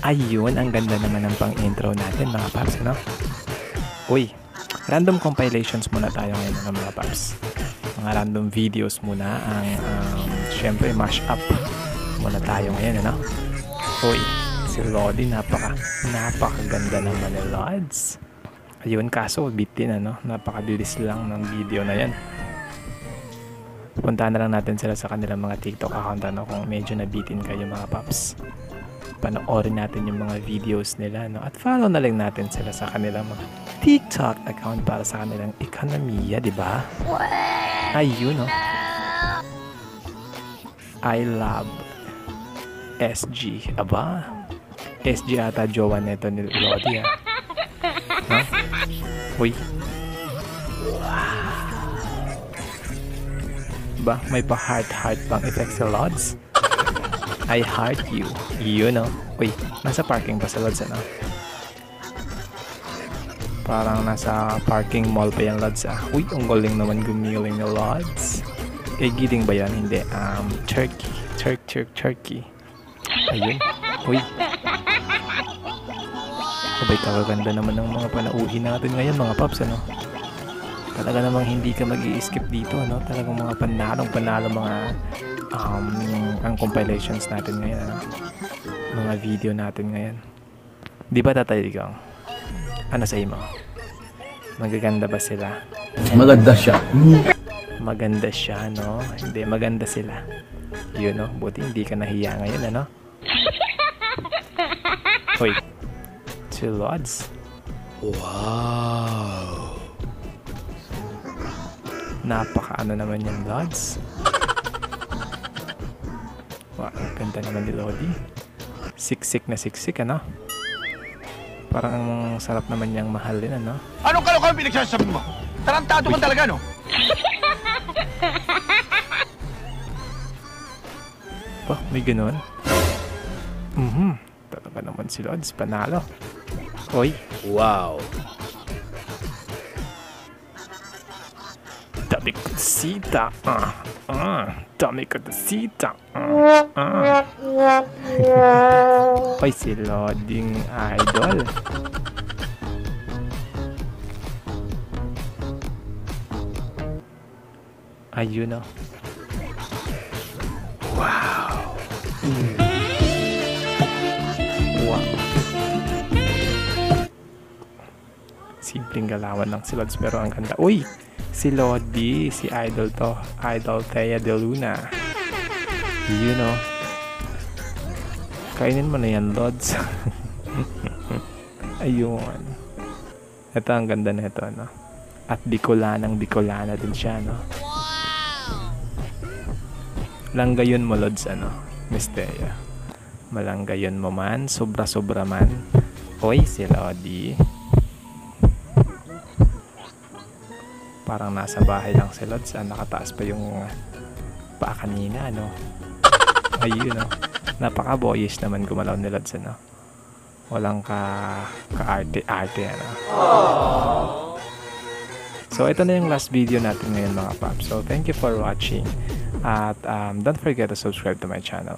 Ayun, ang ganda naman ng pang-intro natin mga paps, ano? Uy, random compilations muna tayo ngayon mga paps. Mga random videos muna ang, syempre, mash-up muna tayo ngayon, ano? Uy, si Lodi, napakaganda naman ni Lods. Ayun, kaso, bitin, ano? Napakabilis lang ng video na yan. Puntahan na lang natin sila sa kanilang mga TikTok account, ano, kung medyo nabitin kayo mga paps. Panoorin natin yung mga videos nila, no? At follow na lang natin sila sa kanilang mga TikTok account para sa kanilang ekonomiya, di ba? Ayun, no? I love SG. Aba, SG ata jowa neto ni Lodi, ha? No? Uy. Wow. Ba, may pa-heart pang effect sa Lods? I heart you. You know. Uy, nasa parking pa sa Lods, ano? Parang nasa parking mall pa yan, Lods, ah. Uy, ang galing naman gumiling ni Lods. Kay Giling ba yan? Hindi. Turkey. Ayun. Uy. Abay, kagaganda naman ng mga panauhin natin ngayon, mga paps, ano? Talaga namang hindi ka mag-i-skip dito, ano? Talagang mga panalo mga ang compilations natin ngayon, ano? Mga video natin ngayon. Di ba, Tatay Digong? Ano sa imo? Magaganda ba sila? Maganda siya. Maganda siya, no? Hindi, maganda sila. Yun, no? Buti hindi ka nahiya ngayon, ano? Hoy, si Lods. Wow. Napaka-ano naman yan, Lods. Wow, ganda naman ni Lodi. Siksik na siksik, ano? Parang ang sarap naman niyang mahalin, ano? Anong kalokohan pinagsasabi mo? Tarantado ka talaga, no? Pa, may ganun? Talaga naman si Lods, panalo. Hoy. Wow. Dami ko sita. Dami ko sita. Hoy, si Loding idol. Ayun, no? Wow. Wow. Simpleng galawan lang si Lods pero ang ganda. Uy! Si Lodi, si idol to. Idol Thea De Luna. You know. Kainin mo na yan, Lods. Ayun. Ito ang ganda na ito, no? At Bicolana din siya, no? Langgayon mo, Lods, ano? Miss Thea. Malanggayon mo man. Sobra-sobra man. Hoy, si Lodi. Parang nasa bahay lang si Lods. Nakataas pa yung paa kanina, ano? Ayun, no? Napaka-boyish naman gumalaw ni Lods, ano? Walang ka-arte, ano? So, ito na yung last video natin ngayon, mga paps. So, thank you for watching. At don't forget to subscribe to my channel.